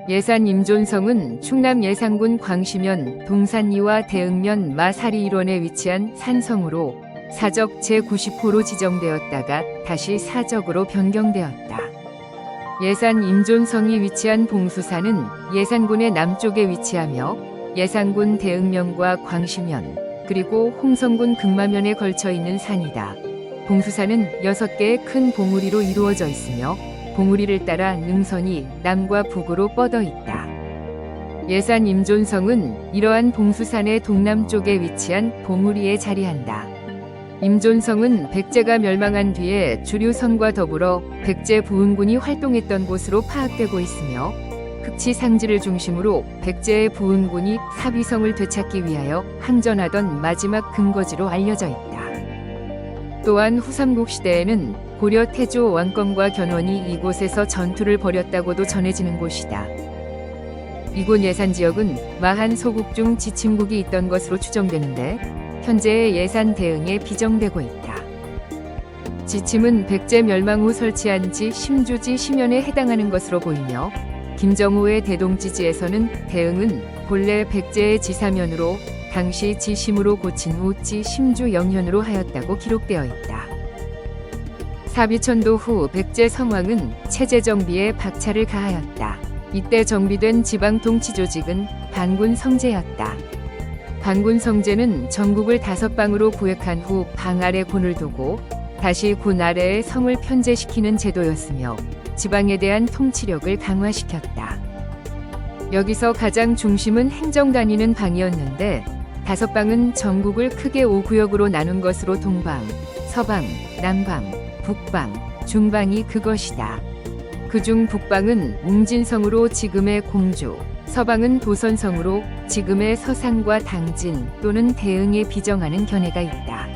예산 임존성은 충남 예산군 광시면 동산리와 대흥면 마사리 일원에 위치한 산성으로 사적 제90호로 지정되었다가 다시 사적으로 변경되었다. 예산 임존성이 위치한 봉수산은 예산군의 남쪽에 위치하며 예산군 대흥면과 광시면 그리고 홍성군 금마면에 걸쳐 있는 산이다. 봉수산은 6개의 큰 봉우리로 이루어져 있으며 봉우리를 따라 능선이 남과 북으로 뻗어 있다. 예산 임존성은 이러한 봉수산의 동남쪽에 위치한 봉우리에 자리한다. 임존성은 백제가 멸망한 뒤에 주류성과 더불어 백제 부흥군이 활동했던 곳으로 파악되고 있으며 흑치상지를 중심으로 백제의 부흥군이 사비성을 되찾기 위하여 항전하던 마지막 근거지로 알려져 있다. 또한 후삼국 시대에는 고려 태조 왕건과 견훤이 이곳에서 전투를 벌였다고도 전해지는 곳이다. 이곳 예산지역은 마한 소국 중 지침국이 있던 것으로 추정되는데 현재의 예산 대흥에 비정되고 있다. 지침은 백제 멸망 후 설치한 지 심주지 심연에 해당하는 것으로 보이며 김정호의 대동지지에서는 대흥은 본래 백제의 지사면으로 당시 지심으로 고친 후 지심주 영현으로 하였다고 기록되어 있다. 사비천도 후 백제 성왕은 체제 정비에 박차를 가하였다. 이때 정비된 지방 통치 조직은 반군 성제였다. 반군 성제는 전국을 5방으로 구획한 후 방 아래 군을 두고 다시 군 아래에 성을 편제시키는 제도였으며 지방에 대한 통치력을 강화시켰다. 여기서 가장 중심은 행정단위는 방이었는데 5방은 전국을 크게 5구역으로 나눈 것으로 동방, 서방, 남방, 북방, 중방이 그것이다. 그중 북방은 웅진성으로 지금의 공주, 서방은 도선성으로 지금의 서산과 당진 또는 대흥에 비정하는 견해가 있다.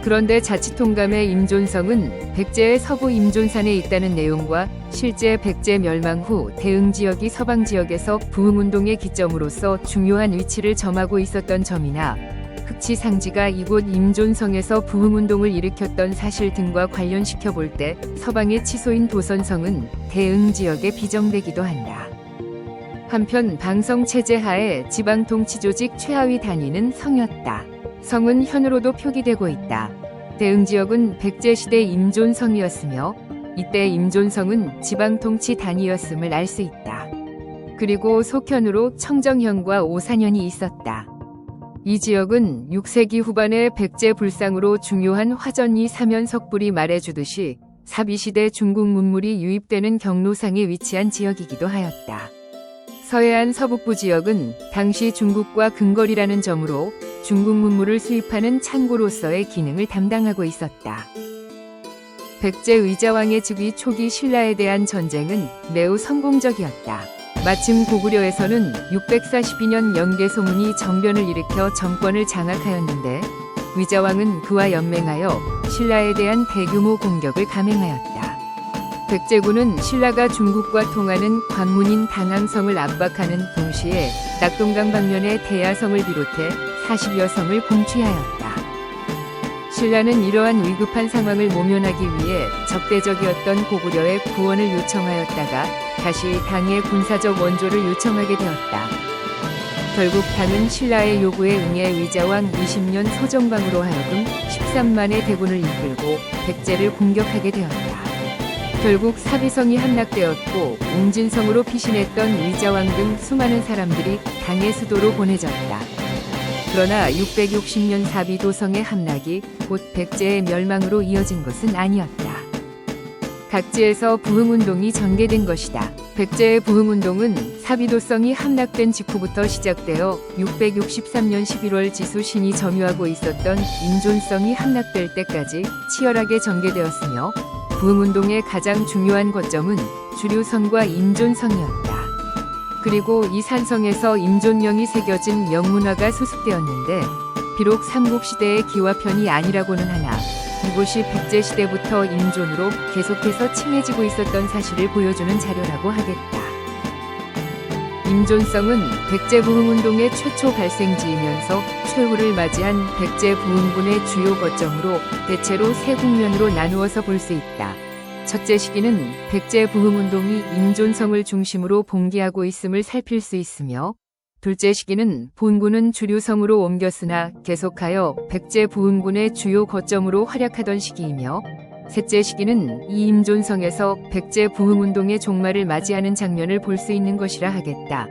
그런데 자치통감의 임존성은 백제의 서부 임존산에 있다는 내용과 실제 백제 멸망 후 대흥 지역이 서방 지역에서 부흥운동의 기점으로서 중요한 위치를 점하고 있었던 점이나 흑치상지가 이곳 임존성에서 부흥운동을 일으켰던 사실 등과 관련시켜 볼 때 서방의 치소인 도선성은 대흥 지역에 비정되기도 한다. 한편 방성 체제 하에 지방통치 조직 최하위 단위는 성이었다. 성은 현으로도 표기되고 있다. 대흥 지역은 백제시대 임존성이었으며 이때 임존성은 지방통치 단위였음을 알 수 있다. 그리고 속현으로 청정현과 오산현이 있었다. 이 지역은 6세기 후반에 백제 불상으로 중요한 화전이 사면석불이 말해주듯이 사비시대 중국 문물이 유입되는 경로상에 위치한 지역이기도 하였다. 서해안 서북부 지역은 당시 중국과 근거리라는 점으로 중국 문물을 수입하는 창고로서의 기능을 담당하고 있었다. 백제 의자왕의 즉위 초기 신라에 대한 전쟁은 매우 성공적이었다. 마침 고구려에서는 642년 영계소문이 정변을 일으켜 정권을 장악하였는데 의자왕은 그와 연맹하여 신라에 대한 대규모 공격을 감행하였다. 백제군은 신라가 중국과 통하는 관문인 당항성을 압박하는 동시에 낙동강 방면의 대야성을 비롯해 40여 성을 공취하였다. 신라는 이러한 위급한 상황을 모면하기 위해 적대적이었던 고구려에 구원을 요청하였다가 다시 당의 군사적 원조를 요청하게 되었다. 결국 당은 신라의 요구에 응해 의자왕 20년 소정방으로 하여금 13만의 대군을 이끌고 백제를 공격하게 되었다. 결국 사비성이 함락되었고 웅진성으로 피신했던 의자왕 등 수많은 사람들이 당의 수도로 보내졌다. 그러나 660년 사비도성의 함락이 곧 백제의 멸망으로 이어진 것은 아니었다. 각지에서 부흥운동이 전개된 것이다. 백제의 부흥운동은 사비도성이 함락된 직후부터 시작되어 663년 11월 지수신이 점유하고 있었던 임존성이 함락될 때까지 치열하게 전개되었으며 부흥운동의 가장 중요한 거점은 주류성과 임존성이었다. 그리고 이 산성에서 임존명이 새겨진 명문화가 수습되었는데 비록 삼국시대의 기와편이 아니라고는 하나 이곳이 백제시대부터 임존으로 계속해서 칭해지고 있었던 사실을 보여주는 자료라고 하겠다. 임존성은 백제 부흥운동의 최초 발생지이면서 최후를 맞이한 백제 부흥군의 주요 거점으로 대체로 세 국면으로 나누어서 볼 수 있다. 첫째 시기는 백제 부흥운동이 임존성을 중심으로 봉기하고 있음을 살필 수 있으며, 둘째 시기는 본군은 주류성으로 옮겼으나 계속하여 백제 부흥군의 주요 거점으로 활약하던 시기이며, 셋째 시기는 이 임존성에서 백제 부흥운동의 종말을 맞이하는 장면을 볼 수 있는 것이라 하겠다.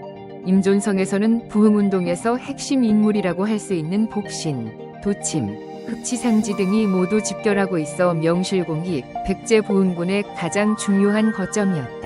임존성에서는 부흥운동에서 핵심 인물이라고 할 수 있는 복신, 도침, 흑치상지 등이 모두 집결하고 있어 명실공히 백제 부흥군의 가장 중요한 거점이었다.